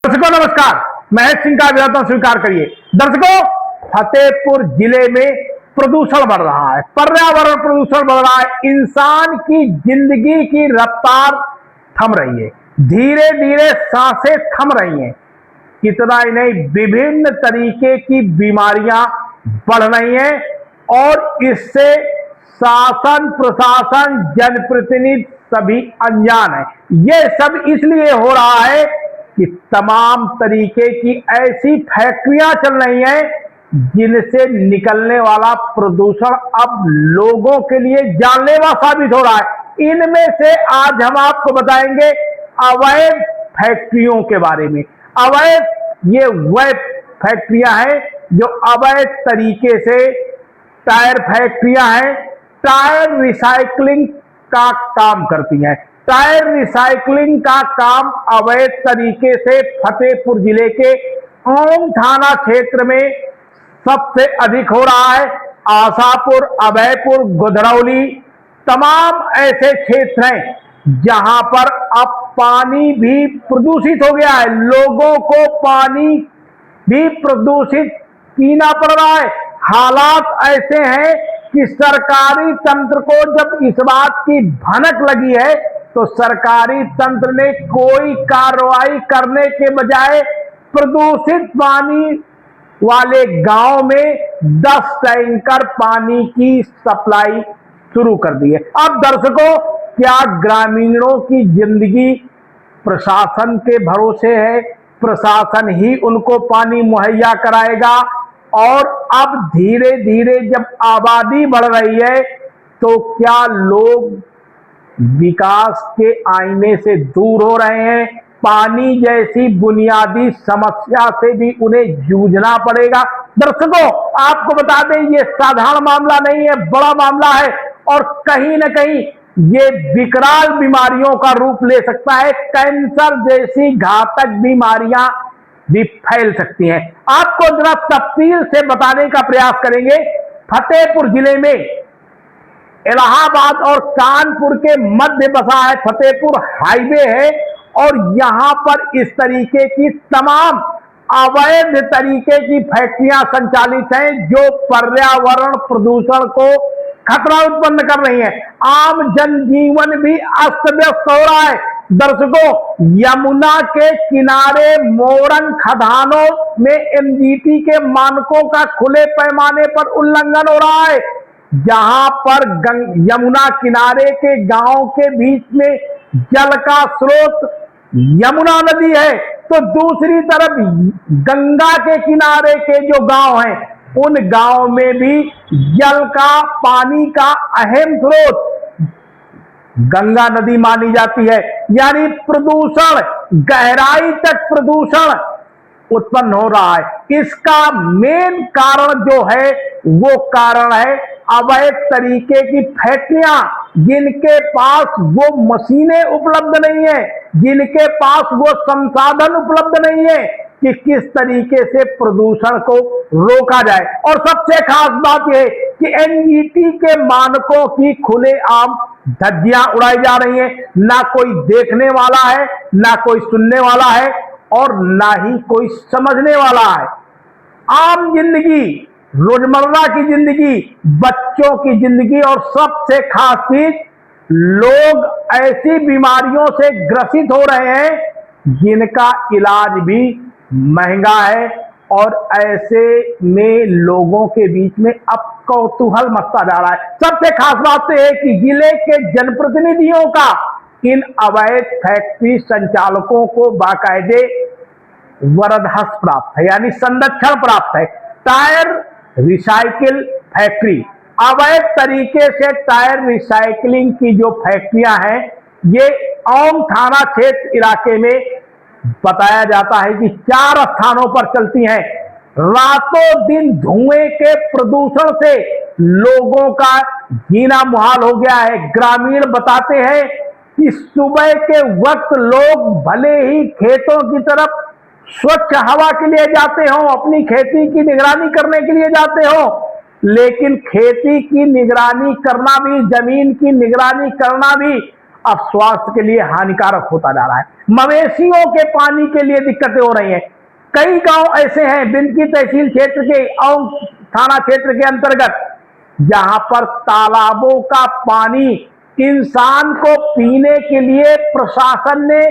दर्शकों नमस्कार, महेश सिंह का अभिवादन स्वीकार करिए। दर्शकों, फतेहपुर जिले में प्रदूषण बढ़ रहा है, पर्यावरण प्रदूषण बढ़ रहा है, इंसान की जिंदगी की रफ्तार थम रही है, धीरे धीरे सांसें थम रही हैं। इतना ही नहीं, विभिन्न तरीके की बीमारियां बढ़ रही हैं और इससे शासन प्रशासन जनप्रतिनिधि सभी अनजान है। यह सब इसलिए हो रहा है कि तमाम तरीके की ऐसी फैक्ट्रियां चल रही हैं जिनसे निकलने वाला प्रदूषण अब लोगों के लिए जानलेवा साबित हो रहा है। इनमें से आज हम आपको बताएंगे अवैध फैक्ट्रियों के बारे में। अवैध ये वह फैक्ट्रियां हैं जो अवैध तरीके से टायर फैक्ट्रियां हैं, टायर रिसाइकलिंग का काम करती हैं। टायर रिसाइकलिंग का काम अवैध तरीके से फतेहपुर जिले के ओम थाना क्षेत्र में सबसे अधिक हो रहा है। आशापुर, अभयपुर, गुदरौली तमाम ऐसे क्षेत्र हैं जहां पर अब पानी भी प्रदूषित हो गया है। लोगों को पानी भी प्रदूषित पीना पड़ रहा है। हालात ऐसे हैं कि सरकारी तंत्र को जब इस बात की भनक लगी है तो सरकारी तंत्र ने कोई कार्रवाई करने के बजाय प्रदूषित पानी वाले गांव में 10 टैंकर पानी की सप्लाई शुरू कर दी है। अब दर्शकों, क्या ग्रामीणों की जिंदगी प्रशासन के भरोसे है? प्रशासन ही उनको पानी मुहैया कराएगा? और अब धीरे धीरे जब आबादी बढ़ रही है तो क्या लोग विकास के आईने से दूर हो रहे हैं? पानी जैसी बुनियादी समस्या से भी उन्हें जूझना पड़ेगा। दर्शकों, आपको बता दें, ये साधारण मामला नहीं है, बड़ा मामला है और कहीं ना कहीं ये विकराल बीमारियों का रूप ले सकता है। कैंसर जैसी घातक बीमारियां भी फैल सकती हैं। आपको जरा तफसील से बताने का प्रयास करेंगे। फतेहपुर जिले में इलाहाबाद और कानपुर के मध्य बसा है फतेहपुर हाईवे है और यहां पर इस तरीके की तमाम अवैध तरीके की फैक्ट्रियां संचालित हैं जो पर्यावरण प्रदूषण को खतरा उत्पन्न कर रही हैं। आम जनजीवन भी अस्त व्यस्त हो रहा है। दर्शकों, यमुना के किनारे मोरंग खदानों में एमजीटी के मानकों का खुले पैमाने पर उल्लंघन हो रहा है। जहां पर यमुना किनारे के गांव के बीच में जल का स्रोत यमुना नदी है तो दूसरी तरफ गंगा के किनारे के जो गांव हैं उन गांव में भी जल का पानी का अहम स्रोत गंगा नदी मानी जाती है। यानी प्रदूषण, गहराई तक प्रदूषण उत्पन्न हो रहा है। इसका मेन कारण जो है वो कारण है अवैध तरीके की फैक्ट्रियां, जिनके पास वो मशीनें उपलब्ध नहीं है, जिनके पास वो संसाधन उपलब्ध नहीं है कि किस तरीके से प्रदूषण को रोका जाए। और सबसे खास बात यह कि एनजीटी के मानकों की खुलेआम धज्जियां उड़ाई जा रही हैं। ना कोई देखने वाला है, ना कोई सुनने वाला है और ना ही कोई समझने वाला है। आम जिंदगी, रोजमर्रा की जिंदगी, बच्चों की जिंदगी और सबसे खास चीज, लोग ऐसी बीमारियों से ग्रसित हो रहे हैं जिनका इलाज भी महंगा है और ऐसे में लोगों के बीच में अब कौतूहल मचता जा रहा है। सबसे खास बात तो है कि जिले के जनप्रतिनिधियों का इन अवैध फैक्ट्री संचालकों को बाकायदे वरदहस्त प्राप्त है, यानी संरक्षण प्राप्त है। टायर रिसाइकिल फैक्ट्री, अवैध तरीके से टायर रिसाइकलिंग की जो फैक्ट्रियां हैं ये ओम थाना क्षेत्र इलाके में बताया जाता है कि 4 स्थानों पर चलती हैं। रातों दिन धुएं के प्रदूषण से लोगों का जीना मुहाल हो गया है। ग्रामीण बताते हैं कि सुबह के वक्त लोग भले ही खेतों की तरफ स्वच्छ हवा के लिए जाते हो, अपनी खेती की निगरानी करने के लिए जाते हो, लेकिन खेती की निगरानी करना भी, जमीन की निगरानी करना भी अब स्वास्थ्य के लिए हानिकारक होता जा रहा है। मवेशियों के पानी के लिए दिक्कतें हो रही हैं। कई गांव ऐसे हैं बिनकी तहसील क्षेत्र के और थाना क्षेत्र के अंतर्गत जहां पर तालाबों का पानी इंसान को पीने के लिए प्रशासन ने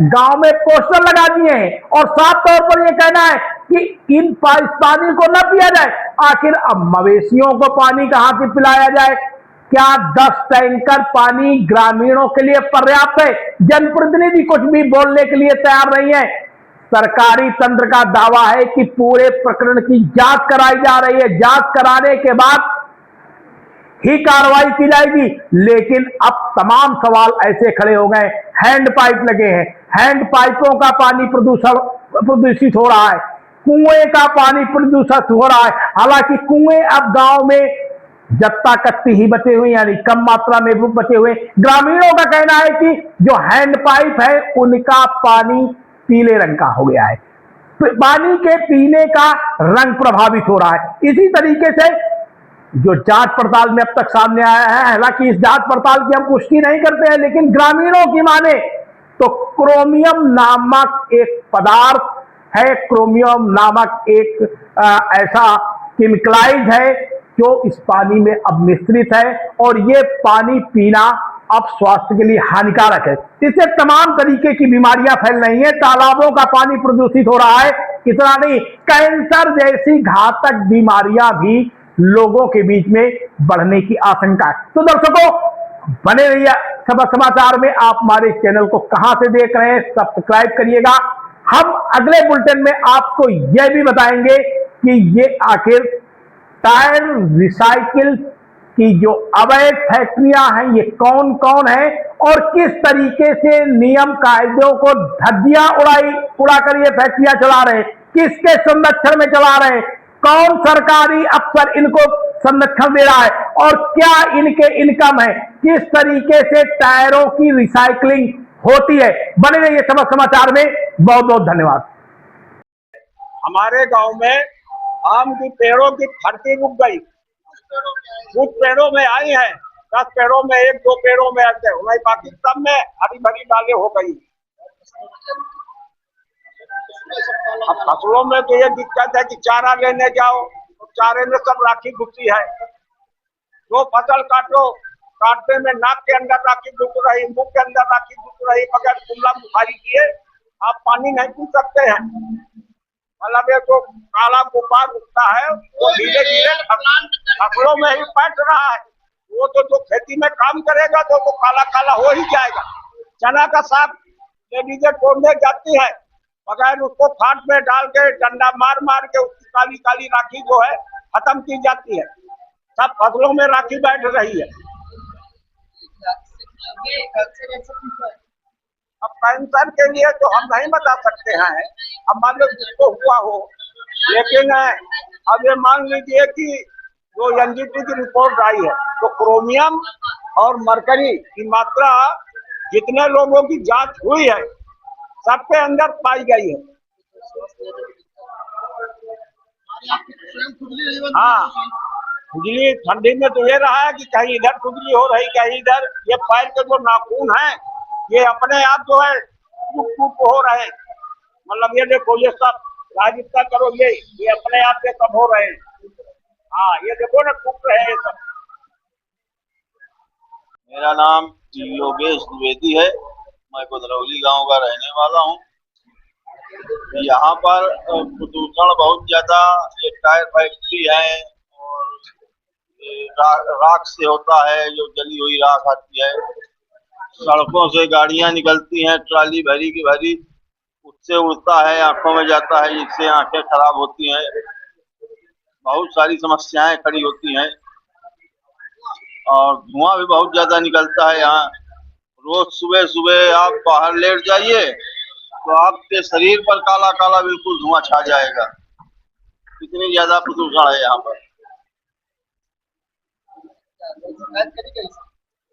गांव में पोस्टर लगा दिए हैं और साफ तौर पर यह कहना है कि इन पानी को न पिया जाए। आखिर अब मवेशियों को पानी कहां से पिलाया जाए? क्या 10 टैंकर पानी ग्रामीणों के लिए पर्याप्त है? जनप्रतिनिधि कुछ भी बोलने के लिए तैयार नहीं है। सरकारी तंत्र का दावा है कि पूरे प्रकरण की जांच कराई जा रही है, जांच कराने के बाद ही कार्रवाई की जाएगी। लेकिन अब तमाम सवाल ऐसे खड़े हो गए, हैंड पाइप लगे हैं, हैंड पाइपों का पानी प्रदूषित हो रहा है, कुएं का पानी प्रदूषित हो रहा है। हालांकि कुएं अब गांव में जत्ता कत्ती ही बचे हुए, यानी कम मात्रा में बचे हुए। ग्रामीणों का कहना है कि जो हैंड पाइप है उनका पानी पीले रंग का हो गया है, पानी के पीने का रंग प्रभावित हो रहा है। इसी तरीके से जो जांच पड़ताल में अब तक सामने आया है, हालांकि इस जांच पड़ताल की हम पुष्टि नहीं करते हैं, लेकिन ग्रामीणों की माने तो क्रोमियम नामक एक पदार्थ है, क्रोमियम नामक एक ऐसा केमिकलाइज है जो इस पानी में अब मिश्रित है और ये पानी पीना अब स्वास्थ्य के लिए हानिकारक है। इससे तमाम तरीके की बीमारियां फैल रही हैं, तालाबों का पानी प्रदूषित हो रहा है। इतना नहीं, कैंसर जैसी घातक बीमारियां भी लोगों के बीच में बढ़ने की आशंका है। तो दर्शकों, बने रहिए सबक समाचार में। आप हमारे चैनल को कहां से देख रहे हैं, सब्सक्राइब करिएगा। हम अगले बुलेटिन में आपको यह भी बताएंगे कि ये आखिर टायर रिसाइकिल की जो अवैध फैक्ट्रियां हैं ये कौन कौन है और किस तरीके से नियम कायदों को धज्जियां उड़ाकर ये फैक्ट्रियां चला रहे हैं, किसके संरक्षण में चला रहे हैं, कौन सरकारी अफसर इनको संरक्षण दे रहा है और क्या इनके इनकम है, किस तरीके से टायरों की रिसाइकलिंग होती है। बने रहिए सबक समाचार में। बहुत बहुत धन्यवाद। हमारे गांव में आम की पेड़ों की फड़की रुक गई, कुछ पेड़ों में आई है, 10 पेड़ों में 1-2 पेड़ों में ऐसे नहीं, बाकी सब में हरी भरी डाले हो गई। अब फसलों में तो ये दिक्कत है कि चारा लेने जाओ तो चारे में सब राखी घुसी है। जो फसल काटो, काटने में नाक के अंदर राखी घुस रही, मुंह के अंदर राखी घुस रही, बगैर कुल्ला बुखारी किए आप पानी नहीं पी सकते हैं। मतलब ये जो काला गुब्बार उठता है वो धीरे धीरे फसलों में ही बैठ रहा है। वो तो जो खेती में काम करेगा तो वो काला काला हो ही जाएगा। चना का साग लेडीजें तोड़ने जाती है, बगैर उसको खाट में डाल के डंडा मार मार के उसकी काली काली राखी जो है खत्म की जाती है। सब फसलों में राखी बैठ रही है। अब कैंसर के लिए तो हम नहीं बता सकते हैं, अब मान लो जिसको हुआ हो, लेकिन अब ये मान लीजिए कि जो एनजीटी की रिपोर्ट आई है तो क्रोमियम और मरकरी की मात्रा जितने लोगों की जांच हुई है सबके अंदर पाई गई है। हाँ, खुजली ठंडी में तो ये रहा है कि कहीं इधर खुजली हो रही, कहीं इधर। ये पैर के जो नाखून है ये अपने आप जो है टूट टूट हो रहे, मतलब ये देखो ये सब राजस्थान करो, ये अपने आप से सब हो रहे हैं। हाँ, ये देखो ना टूट रहे हैं ये सब। मेरा नाम योगेश द्विवेदी है, मैं कुदरौली गांव का रहने वाला हूं। यहाँ पर प्रदूषण बहुत ज्यादा, ये टायर फैक्ट्री है और राख से होता है, जो जली हुई राख आती है, सड़कों से गाड़ियां निकलती हैं ट्राली भरी की भरी, उससे उड़ता है, आंखों में जाता है, जिससे आंखें खराब होती हैं, बहुत सारी समस्याएं खड़ी होती हैं और धुआं भी बहुत ज्यादा निकलता है। यहाँ रोज सुबह सुबह आप बाहर लेट जाइए तो आपके शरीर पर काला काला बिल्कुल धुआं छा जाएगा, इतनी ज्यादा प्रदूषण है यहाँ पर।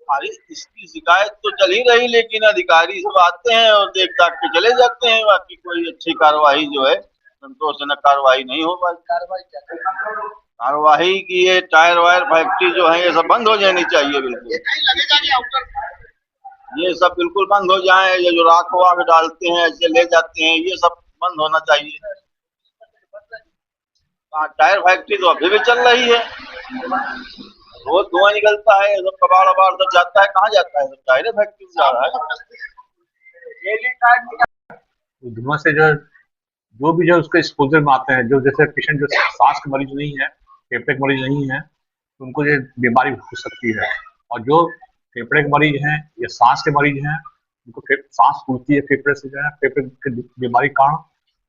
अरे इसकी शिकायत तो चल ही रही, लेकिन अधिकारी सब आते हैं और देख दाख के चले जाते हैं, बाकी कोई अच्छी कार्रवाई जो है संतोषजनक कार्रवाई नहीं हो पाती। कार्रवाई की ये टायर वायर फैक्ट्री जो है ये सब बंद हो जानी चाहिए बिल्कुल। ये सब बिल्कुल बंद हो जाए। ये जो राख वाख डालते हैं, ऐसे ले जाते हैं, ये सब बंद होना चाहिए। टायर फैक्ट्री तो अभी भी चल रही है, रोज धुआं निकलता है, सब कबाड़ वबाड़ सब जाता है। कहाँ जाता है? सब टायर फैक्ट्री में जा रहा है। धुआं से जो भी जो उसके एक्सपोजर में आते हैं, जो जैसे पेशेंट जो सांस के मरीज नहीं है, फेफड़े के मरीज नहीं है, तो उनको ये बीमारी हो सकती है। और जो फेफड़े के मरीज हैं या सांस के मरीज हैं, उनको सांस फूलती है फेफड़े से, जो है फेफड़े की बीमारी का कारण,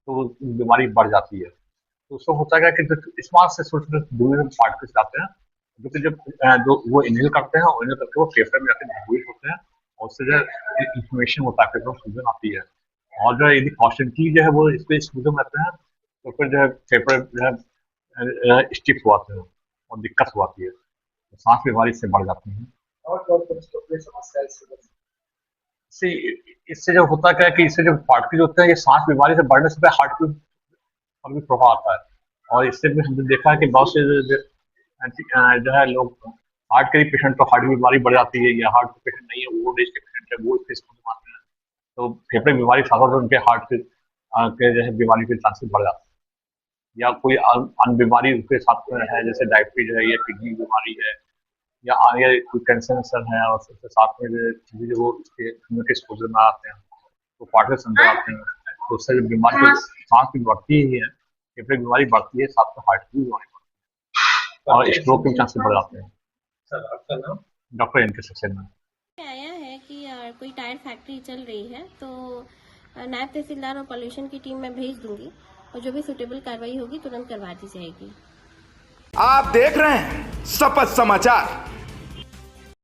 तो बीमारी बढ़ जाती है। तो उसको होता है कि जो इस बात से छोटे छोटे धुएं पार्टिकल्स आते हैं, जो कि जब जो वो इनहेल करते हैं, इनहेल करके वो फेफड़े में जाके डिस्ट्रीब्यूट होते हैं, और उससे जो इन्फ्लेमेशन होता है, फेफड़ों में सूजन आती है। और जो यदि कॉन्स्टेंटली जो है वो इस पे सूजन रहते हैं, तो फिर जो है फेफड़े जो है स्टिफ हो आते हैं और दिक्कत हो आती है, तो सांस बीमारी से बढ़ जाती है। इससे जो होता क्या है कि इससे जो पार्टिकल होते हैं, ये सांस बीमारी से बढ़ने से हार्ट पर भी प्रभाव आता है। और इससे भी हमने देखा है कि बहुत से जो है लोग हार्ट के पेशेंट को हार्ट की बीमारी बढ़ जाती है, या हार्ट के पेशेंट नहीं है, ओल्ड एज के पेशेंट है, वो इसके आते हैं, तो फेफड़े की बीमारी साथ साथ उनके हार्ट के जो है बीमारी के चांसेस बढ़ जाते हैं। या कोई अन्य बीमारी उसके साथ में है, जैसे डायबिटीज है, या किडनी की बीमारी है, या कोई कैंसर है, और उसके साथ में जो वो उसके एक्सपोजर में आते हैं, तो पार्टिकल्स अंदर आते हैं, तो उससे बीमारी तो सांस की बढ़ती ही है, फेफड़े की बीमारी बढ़ती है, साथ में हार्ट की बीमारी बढ़ती है, और स्ट्रोक के चांसेस बढ़ जाते हैं। डॉक्टर एन के सक्सेना आया है कि कोई टायर फैक्ट्री चल रही है, तो नायब तहसीलदार और पॉल्यूशन की टीम मैं भेज दूंगी, और जो भी सुटेबल कार्रवाई होगी तुरंत करवा दी जाएगी। आप देख रहे हैं शपथ समाचार।